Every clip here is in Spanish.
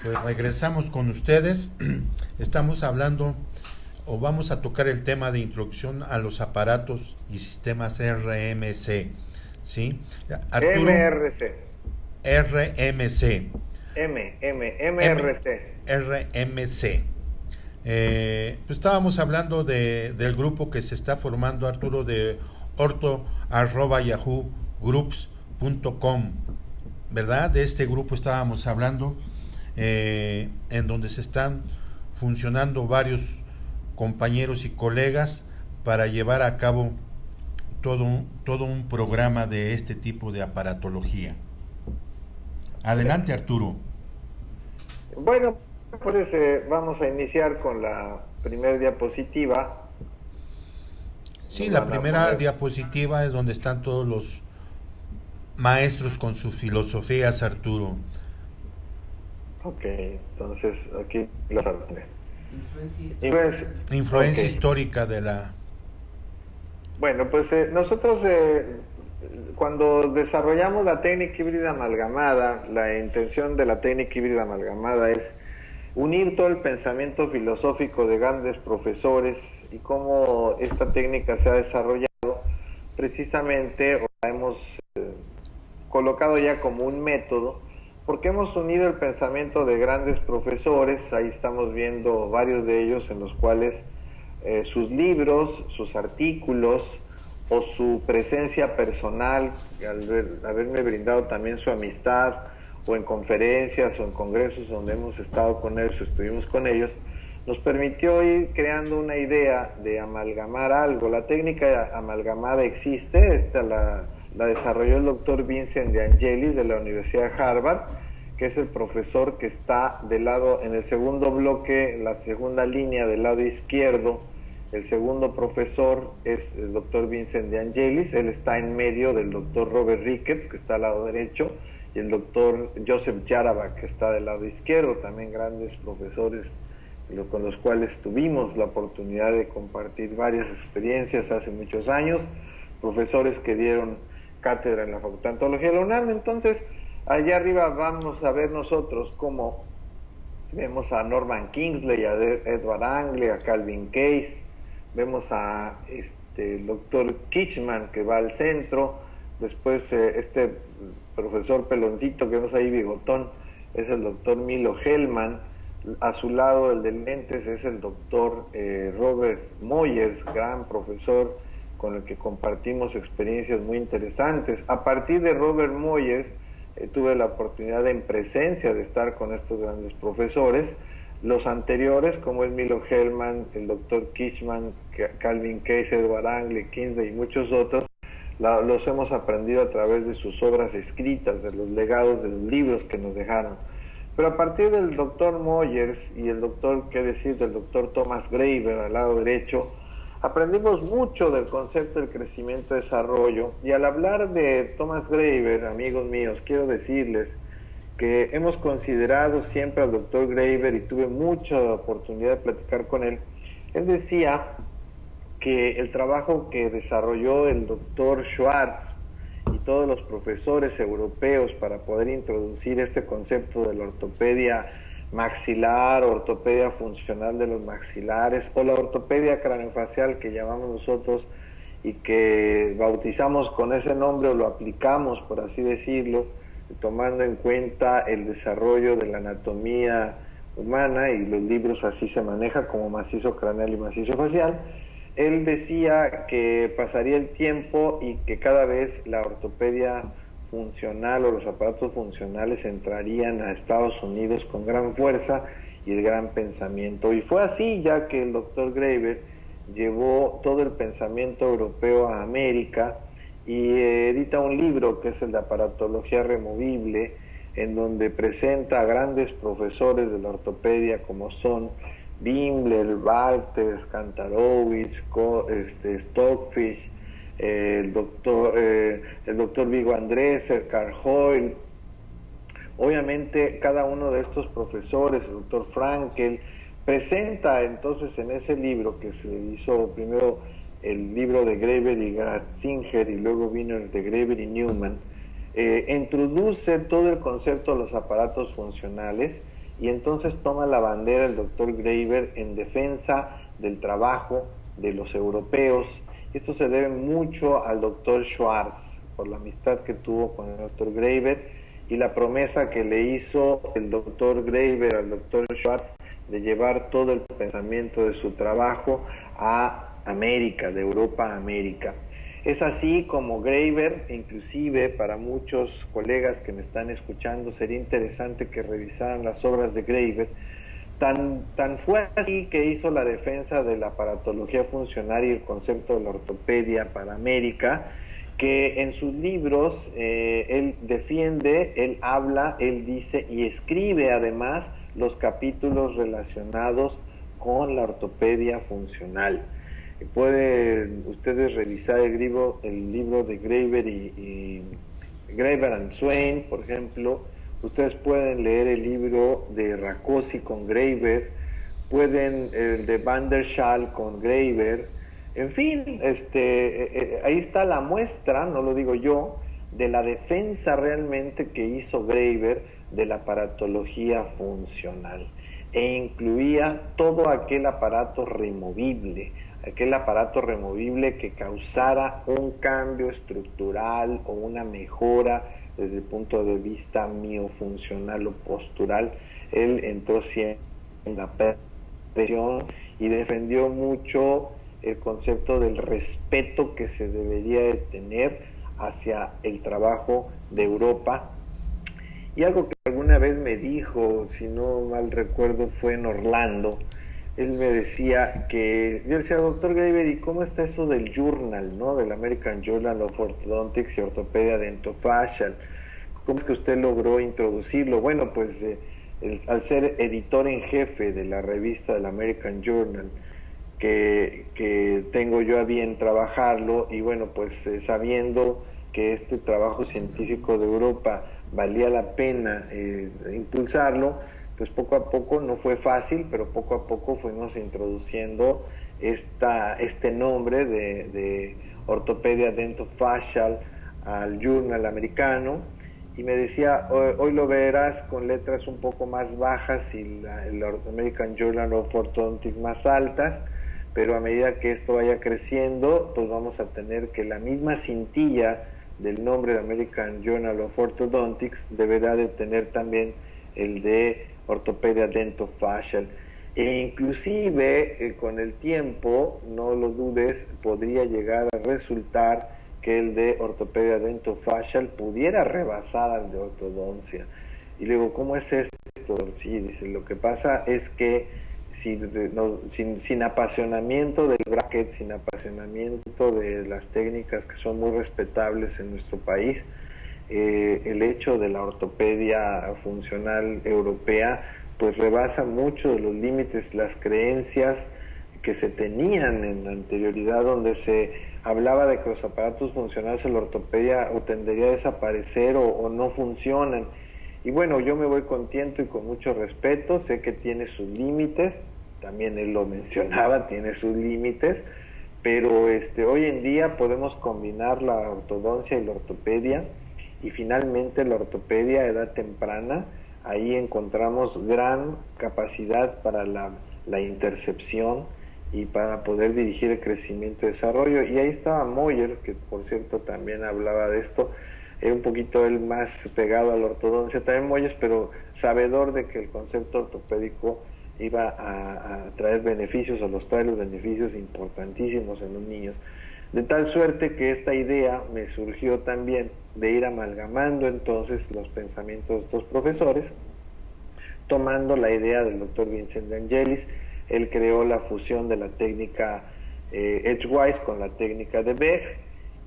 Pues regresamos con ustedes. Estamos hablando o vamos a tocar el tema de introducción a los aparatos y sistemas RMC. ¿Sí? Arturo, MRC. RMC. MRC. RMC. Pues estábamos hablando del grupo que se está formando, Arturo, de orto@yahoogroups.com, ¿verdad? De este grupo estábamos hablando, en donde se están funcionando varios compañeros y colegas para llevar a cabo todo un programa de este tipo de aparatología. Adelante, Arturo. Bueno, pues vamos a iniciar con la primera diapositiva. Sí, la primera diapositiva es donde están todos los maestros con sus filosofías, Arturo. Ok, entonces aquí las armé. Influencia histórica de la... Bueno, pues nosotros cuando desarrollamos la técnica híbrida amalgamada, la intención de la técnica híbrida amalgamada es unir todo el pensamiento filosófico de grandes profesores y cómo esta técnica se ha desarrollado precisamente, o la hemos colocado ya como un método, porque hemos unido el pensamiento de grandes profesores. Ahí estamos viendo varios de ellos en los cuales sus libros, sus artículos o su presencia personal, al haberme brindado también su amistad, o en conferencias o en congresos donde hemos estado con ellos o estuvimos con ellos, nos permitió ir creando una idea de amalgamar algo. La técnica amalgamada existe, esta la desarrolló el doctor Vincent de Angelis de la Universidad de Harvard, que es el profesor que está del lado, en el segundo bloque, la segunda línea del lado izquierdo. El segundo profesor es el doctor Vincent de Angelis, él está en medio del doctor Robert Ricketts, que está al lado derecho, y el doctor Joseph Yarabak, que está del lado izquierdo, también grandes profesores con los cuales tuvimos la oportunidad de compartir varias experiencias hace muchos años, profesores que dieron cátedra en la Facultad de Antología de la UNAM. Entonces, allá arriba vamos a ver nosotros cómo vemos a Norman Kingsley, a Edward Angley, a Calvin Case, vemos a el doctor Kitchman, que va al centro, después este profesor peloncito que vemos ahí, bigotón, es el doctor Milo Hellman. A su lado, el de lentes, es el doctor Robert Moyers, gran profesor con el que compartimos experiencias muy interesantes. A partir de Robert Moyers, tuve la oportunidad en presencia de estar con estos grandes profesores. Los anteriores, como es Milo Hellman, el doctor Kitchman, Calvin Case, Edward Angley, Kingsley y muchos otros, los hemos aprendido a través de sus obras escritas, de los legados, de los libros que nos dejaron. Pero a partir del doctor Moyers y el doctor, qué decir, del doctor Thomas Graeber al lado derecho, aprendimos mucho del concepto del crecimiento-desarrollo. Y al hablar de Thomas Graeber, amigos míos, quiero decirles que hemos considerado siempre al doctor Graeber y tuve mucha oportunidad de platicar con él. Él decía que el trabajo que desarrolló el doctor Schwartz y todos los profesores europeos para poder introducir este concepto de la ortopedia maxilar, ortopedia funcional de los maxilares, o la ortopedia craneofacial que llamamos nosotros y que bautizamos con ese nombre o lo aplicamos, por así decirlo, tomando en cuenta el desarrollo de la anatomía humana, y los libros así se maneja como macizo craneal y macizo facial. Él decía que pasaría el tiempo y que cada vez la ortopedia funcional o los aparatos funcionales entrarían a Estados Unidos con gran fuerza y el gran pensamiento. Y fue así, ya que el doctor Graeber llevó todo el pensamiento europeo a América y edita un libro que es el de aparatología removible, en donde presenta a grandes profesores de la ortopedia como son Bimbler, Walters, Kantarowicz, Stockfish, el doctor Vigo Andrés, el Carl Hoyle. Obviamente cada uno de estos profesores, el doctor Frankel, presenta entonces en ese libro, que se hizo primero el libro de Graeber y Gratzinger y luego vino el de Graeber y Newman, introduce todo el concepto de los aparatos funcionales y entonces toma la bandera el doctor Graeber en defensa del trabajo de los europeos. Esto se debe mucho al doctor Schwartz, por la amistad que tuvo con el doctor Graeber y la promesa que le hizo el doctor Graeber al doctor Schwartz de llevar todo el pensamiento de su trabajo a América, de Europa a América. Es así como Graeber, inclusive para muchos colegas que me están escuchando, sería interesante que revisaran las obras de Graeber. Tan fue así que hizo la defensa de la aparatología funcional y el concepto de la ortopedia para América, que en sus libros él defiende, él habla, él dice y escribe además los capítulos relacionados con la ortopedia funcional. Pueden ustedes revisar el libro de Graeber y Graeber and Swain, por ejemplo. Ustedes pueden leer el libro de Rákosi con Graeber, pueden el de Van der Schaal con Graeber. En fin, ahí está la muestra, no lo digo yo, de la defensa realmente que hizo Graeber de la aparatología funcional, e incluía todo aquel aparato removible que causara un cambio estructural o una mejora desde el punto de vista miofuncional o postural. Él entró siempre en la presión y defendió mucho el concepto del respeto que se debería de tener hacia el trabajo de Europa. Y algo que alguna vez me dijo, si no mal recuerdo, fue en Orlando. Él me decía que, yo decía, doctor Graeber, ¿y cómo está eso del journal, ¿no? Del American Journal of Orthodontics y Ortopedia Dentofacial? ¿Cómo es que usted logró introducirlo? Bueno, pues al ser editor en jefe de la revista del American Journal, que tengo yo a bien trabajarlo, y bueno, pues sabiendo que este trabajo científico de Europa valía la pena impulsarlo, pues poco a poco, no fue fácil, pero poco a poco fuimos introduciendo este nombre de ortopedia dentofacial al journal americano, y me decía, hoy lo verás con letras un poco más bajas y el American Journal of Orthodontics más altas, pero a medida que esto vaya creciendo, pues vamos a tener que la misma cintilla del nombre de American Journal of Orthodontics deberá de tener también el de ortopedia dentofacial, e inclusive con el tiempo, no lo dudes, podría llegar a resultar que el de ortopedia dentofacial pudiera rebasar al de ortodoncia. Y luego, ¿cómo es esto? Sí, dice, lo que pasa es que sin apasionamiento del bracket, sin apasionamiento de las técnicas que son muy respetables en nuestro país, el hecho de la ortopedia funcional europea pues rebasa mucho de los límites, las creencias que se tenían en la anterioridad, donde se hablaba de que los aparatos funcionales en la ortopedia o tendería a desaparecer o no funcionan. Y bueno, yo me voy con tiento y con mucho respeto, sé que tiene sus límites, también él lo mencionaba, tiene sus límites, pero hoy en día podemos combinar la ortodoncia y la ortopedia, y finalmente la ortopedia a edad temprana, ahí encontramos gran capacidad para la intercepción y para poder dirigir el crecimiento y desarrollo. Y ahí estaba Moyer, que por cierto también hablaba de esto, un poquito él más pegado a la ortodoncia también Moyes, pero sabedor de que el concepto ortopédico iba a traer beneficios, o los trae los beneficios importantísimos en los niños. De tal suerte que esta idea me surgió también de ir amalgamando entonces los pensamientos de estos profesores, tomando la idea del doctor Vincent de Angelis. Él creó la fusión de la técnica Edgewise con la técnica de Beck,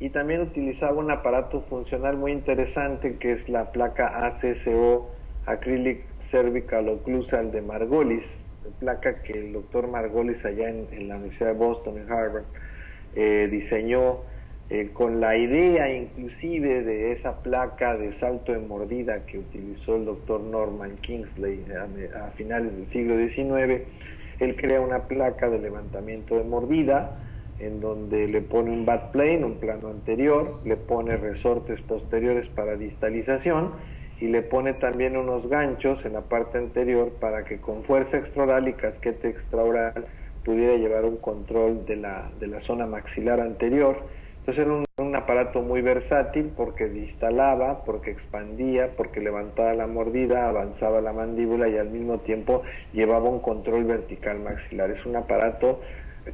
y también utilizaba un aparato funcional muy interesante que es la placa ACSO, Acrylic Cervical Occlusal de Margolis, placa que el doctor Margolis allá en la Universidad de Boston, en Harvard, diseñó con la idea inclusive de esa placa de salto de mordida que utilizó el doctor Norman Kingsley a finales del siglo XIX. Él crea una placa de levantamiento de mordida en donde le pone un backplane, un plano anterior, le pone resortes posteriores para distalización, y le pone también unos ganchos en la parte anterior para que con fuerza extraoral y casquete extraoral pudiera llevar un control de la zona maxilar anterior. Entonces era un aparato muy versátil porque distalaba, porque expandía, porque levantaba la mordida, avanzaba la mandíbula y al mismo tiempo llevaba un control vertical maxilar. Es un aparato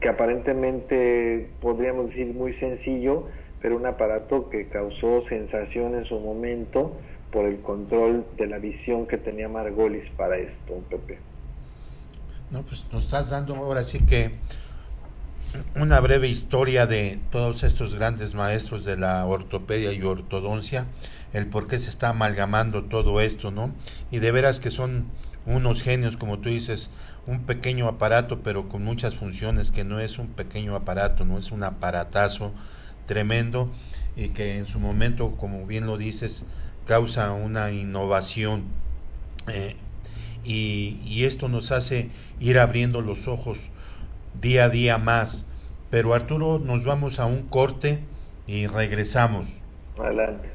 que aparentemente podríamos decir muy sencillo, pero un aparato que causó sensación en su momento por el control de la visión que tenía Margolis para esto, Pepe. No, pues nos estás dando ahora sí que una breve historia de todos estos grandes maestros de la ortopedia y ortodoncia, el por qué se está amalgamando todo esto, ¿no? Y de veras que son unos genios, como tú dices, un pequeño aparato, pero con muchas funciones, que no es un pequeño aparato, no es un aparatazo tremendo, y que en su momento, como bien lo dices, causa una innovación, eh, y esto nos hace ir abriendo los ojos día a día más. Pero Arturo, nos vamos a un corte y regresamos. Adelante.